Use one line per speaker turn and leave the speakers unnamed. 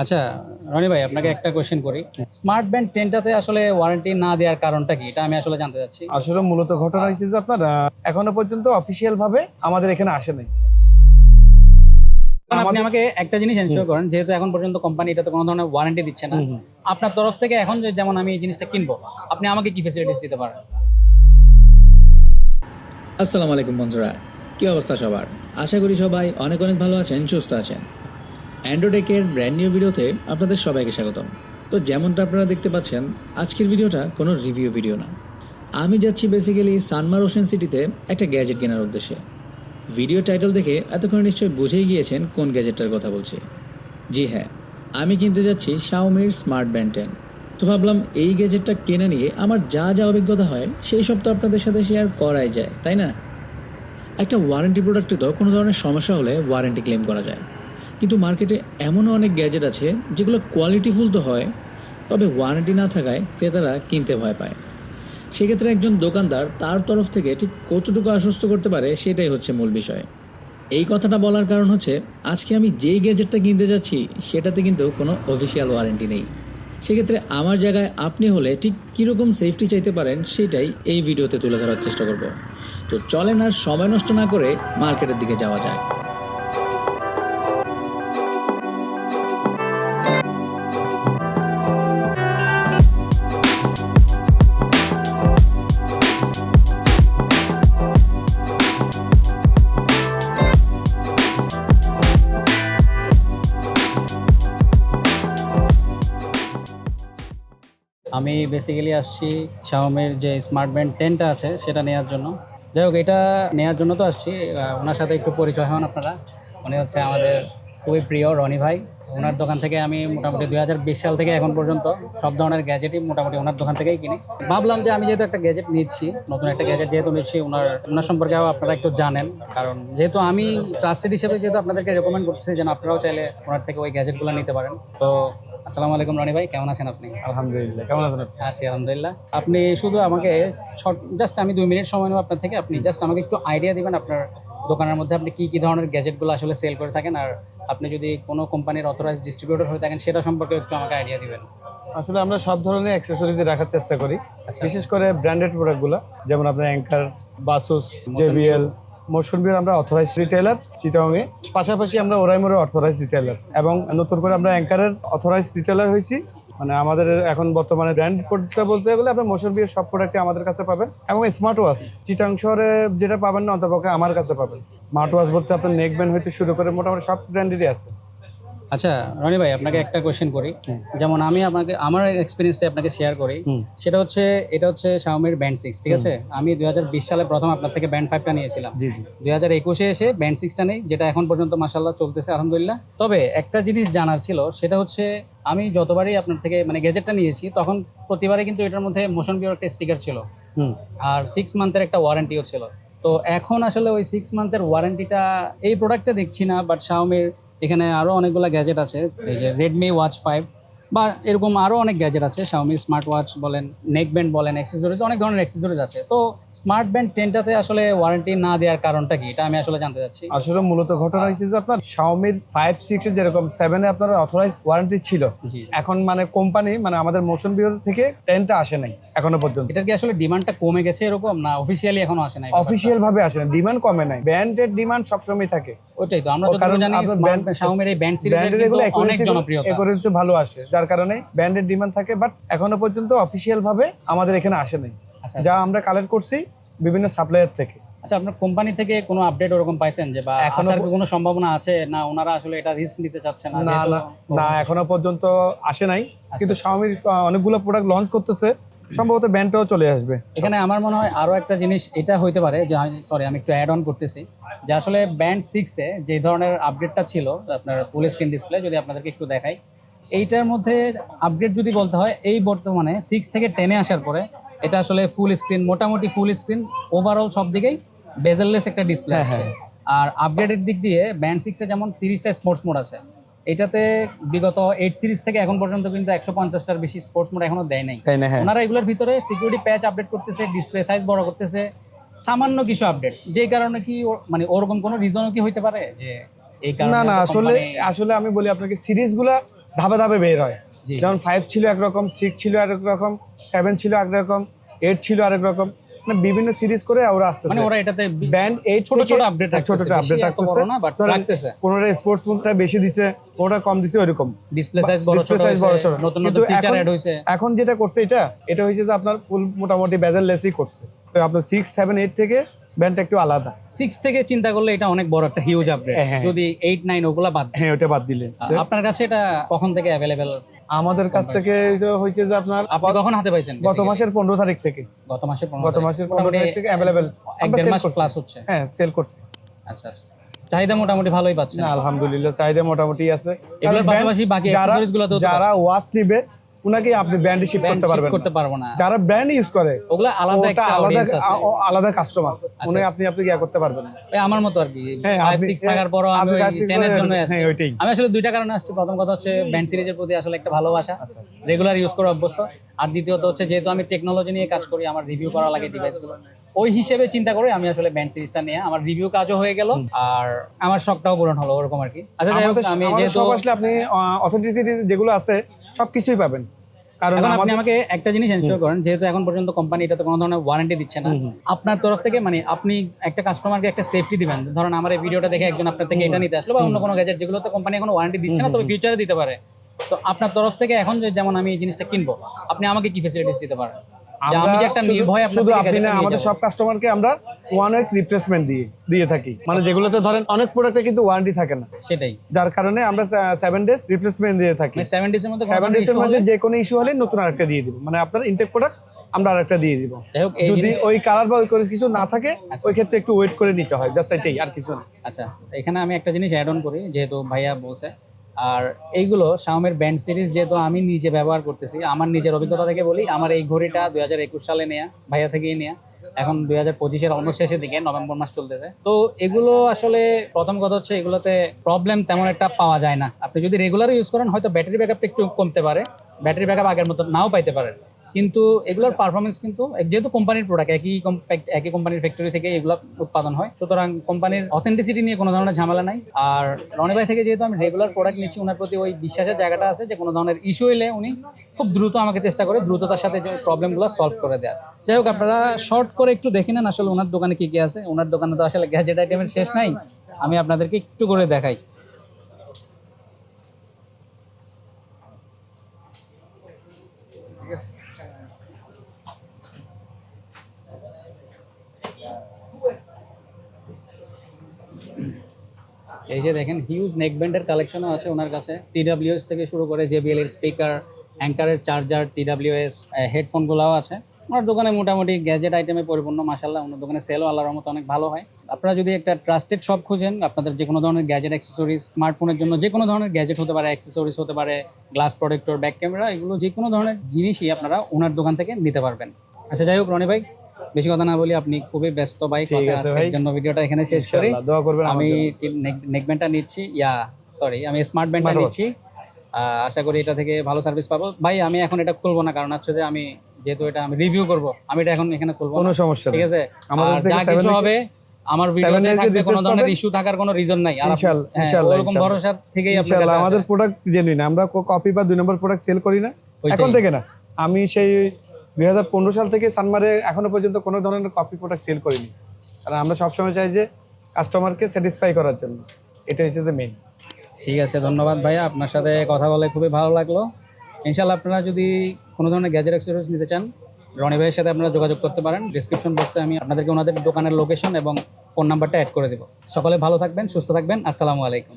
আচ্ছা, রনি ভাই আপনাকে একটা কোয়েশ্চেন করি। স্মার্ট ব্যান্ড 10টাতে আসলে ওয়ারেন্টি না দেওয়ার কারণটা কি? এটা আমি আসলে জানতে চাচ্ছি।
আসলে মূলত ঘটনা হয়েছে যে আপনার এখনো পর্যন্ত অফিসিয়াল ভাবে আমাদের এখানে আসে নাই।
কারণ আপনি
আমাদের
আমাকে একটা জিনিস এনশিওর করেন, যেহেতু এখন পর্যন্ত কোম্পানি এটাতে কোনো ধরনের ওয়ারেন্টি দিচ্ছে না, আপনার তরফ থেকে এখন যেমন আমি এই জিনিসটা কিনবো, আপনি আমাকে কি ফ্যাসিলিটিস দিতে পারেন?
আসসালামু আলাইকুম বন্ধুরা, কী অবস্থা সবার? আশা করি সবাই অনেক অনেক ভালো আছেন, সুস্থ আছেন। অ্যান্ড্রয়েডের ব্র্যান্ড নিউ ভিডিওতে আপনাদের সবাইকে স্বাগতম। তো যেমনটা আপনারা দেখতে পাচ্ছেন, আজকের ভিডিওটা কোনো রিভিউ ভিডিও না। আমি যাচ্ছি বেসিক্যালি সানমার ওশেন সিটিতে একটা গ্যাজেট কেনার উদ্দেশ্যে। ভিডিও টাইটেল দেখে এতক্ষণ নিশ্চয়ই বুঝেই গিয়েছেন কোন গ্যাজেটটার কথা বলছি। জি হ্যাঁ, আমি কিনতে যাচ্ছি শাওমির স্মার্ট ব্যান্ড 10। তো ভাবলাম এই গ্যাজেটটা কেনা নিয়ে আমার যা যা অভিজ্ঞতা হয় সেই সব তো আপনাদের সাথে শেয়ার করাই যায়, তাই না? একটা ওয়ারেন্টি প্রোডাক্টে তো কোনো ধরনের সমস্যা হলে ওয়ারেন্টি ক্লেম করা যায়, কিন্তু মার্কেটে এমনও অনেক গ্যাজেট আছে যেগুলো কোয়ালিটিফুল তো হয়, তবে ওয়ারেন্টি না থাকায় ক্রেতারা কিনতে ভয় পায়। সেক্ষেত্রে একজন দোকানদার তার তরফ থেকে ঠিক কতটুকু আশ্বস্ত করতে পারে সেটাই হচ্ছে মূল বিষয়। এই কথাটা বলার কারণ হচ্ছে আজকে আমি যেই গ্যাজেটটা কিনতে যাচ্ছি সেটাতে কিন্তু কোনো অফিসিয়াল ওয়ারেন্টি নেই। সেক্ষেত্রে আমার জায়গায় আপনি হলে ঠিক কীরকম সেফটি চাইতে পারেন সেটাই এই ভিডিওতে তুলে ধরার চেষ্টা করব। তো চলেন আর সময় নষ্ট না করে মার্কেটের দিকে যাওয়া যাক।
আমি বেসিক্যালি আসছি শাওমির যে স্মার্ট ব্যান্ড 10টা আছে সেটা নেওয়ার জন্য। যাই হোক, এটা নেওয়ার জন্য তো আসছি। ওনার সাথে একটু পরিচয় হন আপনারা। উনি হচ্ছে আমাদের খুবই প্রিয় রনি ভাই। ওনার দোকান থেকে আমি মোটামুটি 2020 সাল থেকে এখন পর্যন্ত সব ধরনের গ্যাজেটই মোটামুটি ওনার দোকান থেকেই কিনি। ভাবলাম যে আমি যেহেতু একটা গ্যাজেট নিচ্ছি, নতুন একটা গ্যাজেট যেহেতু নিচ্ছি, ওনার সম্পর্কেও আপনারা একটু জানেন। কারণ যেহেতু আমি ট্রাস্টেড হিসেবে যেহেতু আপনাদেরকে রেকমেন্ড করতেছি যেন আপনারাও চাইলে ওনার থেকে ওই গ্যাজেটগুলো নিতে পারেন। তো আসসালামু আলাইকুম রনি ভাই, কেমন আছেন আপনি?
আলহামদুলিল্লাহ, কেমন আছেন আপনি?
আছি আলহামদুলিল্লাহ। আপনি শুধু আমাকে জাস্ট আমি 2 মিনিট সময় নেব আপনার থেকে। আপনি জাস্ট আমাকে একটু আইডিয়া দিবেন আপনার দোকানের মধ্যে আপনি কী কী ধরনের গ্যাজেটগুলো আসলে সেল করে থাকেন, আর আপনি যদি কোনো কোম্পানির অথরাইজ ডিস্ট্রিবিউটর হয়ে থাকেন সেটা সম্পর্কে একটু আমাকে আইডিয়া দিবেন।
আসলে আমরা সব ধরনের অ্যাক্সেসরিজ রাখার চেষ্টা করি,
আচ্ছা।
বিশেষ করে ব্র্যান্ডেড প্রোডাক্টগুলো, যেমন আপনার অ্যাঙ্কার, বাসুস, জেবিএল, মোশন বিয়ার আমরা অথরাইজ রিটেলার চিটাগংয়ে। পাশাপাশি আমরা ওরাইমোরে অথরাইজ রিটেলার, এবং নতুন করে আমরা অ্যাঙ্কারের অথরাইজ রিটেলার হয়েছি। মানে আমাদের এখন বর্তমানে ব্র্যান্ড প্রোডাক্টটা বলতে গেলে আপনার মোশন বিয়ার সব প্রোডাক্টই আমাদের কাছে পাবেন, এবং স্মার্ট ওয়াচ চিটাং শহরে যেটা পাবেন না অন্তপক্ষে আমার কাছে পাবেন। স্মার্ট ওয়াচ বলতে আপনার নেক ব্যান্ড হইতে শুরু করে মোটামুটি সব ব্র্যান্ডেরই আছে।
আচ্ছা রনি ভাই, আপনাকে একটা কোয়েশ্চেন করি। যেমন আমি আমার এক্সপিরিয়েন্সটা আপনাকে শেয়ার করি। সেটা হচ্ছে, এটা হচ্ছে শাওমির ব্যান্ড 6, ঠিক আছে? আমি 2020 সালে প্রথম আপনার থেকে ব্যান্ড 5টা নিয়েছিলাম।
জি জি।
2021-এ এসে ব্যান্ড 6টা নেই, যেটা এখন পর্যন্ত মাশাআল্লাহ চলতেছে আলহামদুলিল্লাহ। তবে একটা জিনিস জানার ছিল, সেটা হচ্ছে আমি যতবারই আপনার থেকে মানে গ্যাজেটটা নিয়েছি তখন প্রতিবারই কিন্তু এটার মধ্যে মোশন বিওর একটা স্টিকার ছিল, আর 6 মান্থের একটা ওয়ারেন্টিও ছিল। তো এখন আসলে ওই 6 মান্থের ওয়ারেন্টিটা এই প্রোডাক্টে দেখছি না, বাট শাওমির এখানে আরও অনেকগুলো গ্যাজেট আছে। এই যে রেডমি ওয়াচ 5 বা এরকম আরও অনেক গ্যাজেট আছে। শাওমির স্মার্ট ওয়াচ বলেন, নেক ব্যান্ড বলেন, অ্যাক্সেসরিজ, অনেক ধরনের অ্যাক্সেসরিজ আছে। তো স্মার্ট ব্যান্ড 10টাতে আসলে ওয়ারেন্টি না দেওয়ার কারণটা কি? এটা আমি আসলে জানতে চাচ্ছি।
আসলে মূলত ঘটনা হয়েছে যে আপনার শাওমির 5, 6 যেরকম 7-এ আপনার অথরাইজ ওয়ারেন্টি ছিল,
জি।
এখন মানে কোম্পানি মানে আমাদের মোশন বিওর থেকে 10টা আসে নাই এখনো পর্যন্ত।
এটার কি আসলে ডিমান্ডটা কমে গেছে এরকম, না অফিসিয়ালি এখনো আসে নাই?
অফিসিয়াল ভাবে আসে না, ডিমান্ড কমে নাই, ব্র্যান্ডের ডিমান্ড সবসময় থাকে।
ওইটাই তো আমরা
কারণ
যতটুকু জানি
আপনার
শাওমির এই ব্যান্ড সিরিজের
ব্র্যান্ডের
কিন্তু
এগুলো
অনেক জনপ্রিয়তা।
একুরেন্সি ভালো আসে, যার কারণে ব্র্যান্ডের ডিমান্ড থাকে, বাট এখনো পর্যন্ত অফিসিয়াল ভাবে আমাদের এখানে আসে নাই।
আচ্ছা
যা আমরা কালেক্ট করছি বিভিন্ন সাপ্লায়ার থেকে।
আচ্ছা, আপনার কোম্পানি থেকে কোনো আপডেট ওরকম পাইছেন যে বা আসার কোনো সম্ভাবনা আছে, না ওনারা আসলে এটা রিস্ক নিতে চাচ্ছে না?
না না না, এখনো পর্যন্ত আসে নাই, কিন্তু শাওমির অনেকগুলো প্রোডাক্ট লঞ্চ করতেছে, সম্ভবত ব্যান্ডটাও চলে আসবে।
এখানে আমার মনে হয় আরও একটা জিনিস এটা হইতে পারে যে, সরি আমি একটু অ্যাড অন করতেছি, যে আসলে ব্যান্ড 6-এ যে ধরনের আপডেটটা ছিল আপনার ফুল স্ক্রিন ডিসপ্লে, যদি আপনাদেরকে একটু দেখাই, এইটার মধ্যে আপডেট যদি বলতে হয়, এই বর্তমানে 6 থেকে 10-এ আসার পরে এটা আসলে ফুল স্ক্রিন, মোটামুটি ফুল স্ক্রিন, ওভারঅল সব দিকেই বেজেললেস একটা ডিসপ্লে আসছে। আর আপডেটের দিক দিয়ে ব্যান্ড 6-এ যেমন 30টা স্পোর্টস মোড আছে, এটাতে বিগত 8 সিরিজ থেকে এখন পর্যন্ত কিন্তু 150টার বেশি স্পোর্টস মোড এখনো দেয় নাই। ওনারা এগুলোর ভিতরে সিকিউরিটি প্যাচ আপডেট করতেছে, ডিসপ্লে সাইজ বড় করতেছে, সামান্য কিছু আপডেট, যেই কারণে কি মানে ওরকম কোনো রিজনও কি হইতে পারে যে এই কারণে?
না না, আসলে আমি বলি আপনাকে, সিরিজগুলা ধাপে ধাপে বের হয়।
জি।
যেমন 5 ছিল একরকম, 6 ছিল আরেক রকম, 7 ছিল একরকম, 8 ছিল আরেক রকম, মানে বিভিন্ন সিরিজ করে ওরা আসতেছে।
মানে ওরা এটাতে
ব্যান্ড 8
ছোট ছোট আপডেট
ছোট ছোট আপডেট রাখতেছে
না, বাট রাখতেছে।
কোনটা স্পোর্টস মোডটা বেশি দিছে, কোনটা কম দিছে, ওইরকম
ডিসপ্লে সাইজ বড় ছোট হয়েছে, নতুন নতুন ফিচার অ্যাড হয়েছে।
এখন যেটা করছে এটা হয়েছে যে আপনার ফুল মোটামুটি বেজেললেসই করছে। তো আপনার 6, 7, 8 থেকে ব্যান্ডটা একটু আলাদা।
6 থেকে চিন্তা করলে এটা অনেক বড় একটা হিউজ আপডেট।
হ্যাঁ।
যদি 8, 9 ওগুলা বাদ দেয়।
হ্যাঁ, ওটা বাদ দিলে
আপনার কাছে এটা কখন থেকে অ্যাভেলেবেল?
আমাদের কাছ থেকে এটা হয়েছে যে আপনার
আপনি কখন হাতে পাইছেন?
গত মাসের 15 তারিখ থেকে।
গত মাসের 15
তারিখ থেকে অ্যাভেলেবেল।
1-1.5 মাস প্লাস হচ্ছে।
হ্যাঁ, সেল করছি।
আচ্ছা আচ্ছা, চাহিদা মোটামুটি ভালোই পাচ্ছেন?
না, আলহামদুলিল্লাহ চাহিদা মোটামুটি আছে।
এগুলোর পাশাপাশি বাকি অ্যাকসেসরিজ গুলোতেও
যারা ওয়াচ নিবে উনাকে আপনি ব্র্যান্ড শিপ করতে পারবেন
করতে পারবো না।
যারা ব্র্যান্ড ইউজ করে
ওগুলা আলাদা একটা অডিয়েন্স আছে,
আলাদা কাস্টমার, উনি আপনি ইয়া করতে পারবেন।
এই আমার মতো আর কি,
হ্যাঁ,
5, 6 থাকার পরও আমি ওই 10 এর জন্য আসছি।
হ্যাঁ, ওইটাই।
আমি আসলে দুইটা কারণে আসছি। প্রথম কথা হচ্ছে ব্যান্ড সিরিজের প্রতি আসলে একটা ভালোবাসা, রেগুলার ইউজ করা অভ্যস্ত। আর দ্বিতীয়ত হচ্ছে যেহেতু আমি টেকনোলজি নিয়ে কাজ করি, আমার রিভিউ করা লাগে ডিভাইসগুলো, ওই হিসেবে চিন্তা করে আমি আসলে ব্যান্ড সিরিজটা নিয়ে আমার রিভিউ কাজও হয়ে গেল আর আমার শখটাও পূরণ হলো, ওরকম আর কি। আচ্ছা যাই হোক, আমি যেহেতু
সব আসলে আপনি অথেন্টিসিটি যেগুলো আছে সবকিছুই পাবেন। কারণ
এখন আপনি আমাকে একটা জিনিস এনশিওর করেন, যেহেতু এখন পর্যন্ত কোম্পানি এটাতে কোনো ধরনের ওয়ারেন্টি দিচ্ছে না, আপনার তরফ থেকে মানে আপনি একটা কাস্টমারকে একটা সেফটি দিবেন। ধরেন আমার এই ভিডিওটা দেখে একজন আপনার থেকে এটা নিতে আসলো, বা অন্য কোনো গ্যাজেট যেগুলোতে কোম্পানি এখন ওয়ারেন্টি দিচ্ছে না, তবে ফিউচারে দিতে পারে। তো আপনার তরফ থেকে এখন যেমন আমি এই জিনিসটা কিনবো, আপনি আমাকে কি ফ্যাসিলিটিস দিতে পারেন? যে আমি যে একটা নির্ভয় আপনার
শুধু
থেকে
আপনি
গ্যাজেটটা
না,
নিয়ে
আমাদের
যাবো।
সব কাস্টমারকে আমরা 1 উইক রিপ্লেসমেন্ট দিয়ে থাকি। মানে যেগুলোতে ধরেন অনেক প্রোডাক্টে কিন্তু ওয়ারেন্টি থাকে না,
সেটাই,
যার কারণে আমরা 7 ডেজ রিপ্লেসমেন্ট দিয়ে থাকি।
মানে 7 ডেজের মধ্যে
7 ডেজের মধ্যে যে কোনো ইস্যু হলে নতুন আরেকটা দিয়ে দিব, মানে আপনার ইনটেক প্রোডাক্ট আমরা আরেকটা দিয়ে দিব।
যাই হোক, এই
যদি
জিনিস
ওই কালার বা ওই করে কিছু না থাকে, ওই ক্ষেত্রে একটু ওয়েট করে নিতে হয়, জাস্ট এটাই, আর কিছু না।
আচ্ছা, এখানে আমি একটা জিনিস অ্যাড অন করি, যেহেতু ভাইয়া বলছে। আর এইগুলো শাওমির ব্যান্ড সিরিজ যেহেতু আমি নিজে ব্যবহার করতেছি, আমার নিজের অভিজ্ঞতা থেকে বলি, আমার এই ঘড়িটা 2021 সালে নেয়া, ভাইয়া থেকেই নেয়া। এখন 2025-এর অলমোস্ট শেষের দিকে, নভেম্বর মাস চলতেছে। তো এগুলো আসলে প্রথম কথা হচ্ছে এগুলোতে প্রবলেম তেমন একটা পাওয়া যায় না। আপনি যদি রেগুলার ইউজ করেন হয়তো ব্যাটারি ব্যাকআপটা একটু কমতে পারে, ব্যাটারি ব্যাকআপ আগের মতো নাও পাইতে পারেন, কিন্তু এগুলোর পারফরমেন্স কিন্তু যেহেতু কোম্পানির প্রোডাক্ট, একই কোম্পানির ফ্যাক্টরি থেকে এগুলো উৎপাদন হয়, সুতরাং কোম্পানির অথেন্টিসিটি নিয়ে কোনো ধরনের ঝামেলা নাই। আর রনি ভাই থেকে যেহেতু আমি রেগুলার প্রোডাক্ট নিচ্ছি, ওনার প্রতি ওই বিশ্বাসের জায়গাটা আছে যে কোনো ধরনের ইস্যু এলে উনি খুব দ্রুত আমাকে চেষ্টা করে দ্রুততার সাথে যে প্রবলেমগুলো সলভ করে দেওয়ার। যাই হোক, আপনারা শর্ট করে একটু দেখে নেন আসলে ওনার দোকানে কি কি আছে। ওনার দোকানে তো আসলে গ্যাজেট আইটেমের শেষ নাই, আমি আপনাদেরকে একটু করে দেখাই। এই যে দেখেন, হিউজ নেক ব্যান্ডের কালেকশনও আছে ওনার কাছে। TWS থেকে শুরু করে JBL এর স্পিকার, অ্যাঙ্কারের চার্জার, TWS হেডফোনগুলোও আছে ওনার দোকানে। মোটামুটি গ্যাজেট আইটেমে পরিপূর্ণ, মাশাআল্লাহ। ওনার দোকানে সেলও আল্লাহর রহমতে অনেক ভালো হয়। আপনারা যদি একটা ট্রাস্টেড শপ খুঁজেন, আপনাদের যে কোনো ধরনের গ্যাজেট অ্যাক্সেসরিজ, স্মার্টফোনের জন্য যে কোনো ধরনের গ্যাজেট হতে পারে, অ্যাক্সেসরিজ হতে পারে, গ্লাস প্রোটেক্টর, ব্যাক ক্যামেরা, এগুলো যে কোনো ধরনের জিনিসই আপনারা ওনার দোকান থেকে নিতে পারবেন। আচ্ছা যাই হোক রনি ভাই, বেশি কথা না বলি, আপনি খুবই ব্যস্ত ভাই, কথা আজকের জন্য ভিডিওটা এখানে শেষ করি।
দোয়া করবেন।
আমি নেকব্যান্ডটা নিচ্ছি, আমি স্মার্ট ব্যান্ডটা নিচ্ছি। আশা করি এটা থেকে ভালো সার্ভিস পাবো। ভাই আমি এখন এটা খুলবো না, কারণ হচ্ছে যে আমি যেহেতু এটা আমি রিভিউ করব, আমি এটা এখন এখানে খুলবো না।
কোনো সমস্যা নেই,
ঠিক আছে?
আমাদের
যা কিছু হবে আমার ভিডিওতে থাকবে, কোনো ধরনের ইস্যু থাকার কোনো রিজন নাই। আর
ইনশাআল্লাহ
ওরকম ভরসা থেকেই আপনার কাছে
আমাদের প্রোডাক্ট জেনুইন, আমরা কপি বা 2 নম্বর প্রোডাক্ট সেল করি না, এখন থেকে না। আমি সেই 2015 সাল থেকে সানমারে এখনো পর্যন্ত কোনো ধরনের কপি প্রোডাক্ট সেল করিনি, কারণ আমরা সবসময় চাই যে কাস্টমারকে স্যাটিসফাই করার জন্য, এটা হচ্ছে যে মেইন।
ঠিক আছে, ধন্যবাদ ভাইয়া, আপনার সাথে কথা বলে খুবই ভালো লাগলো। ইনশাআল্লাহ আপনারা যদি কোনো ধরনের গ্যাজেট অ্যাক্সেসরিজ নিতে চান, রনি ভাইয়ের সাথে আপনারা যোগাযোগ করতে পারেন। ডিসক্রিপশন বক্সে আমি আপনাদেরকে ওনাদের দোকানের লোকেশন এবং ফোন নাম্বারটা অ্যাড করে দেবো। সকলে ভালো থাকবেন, সুস্থ থাকবেন। আসসালামু আলাইকুম।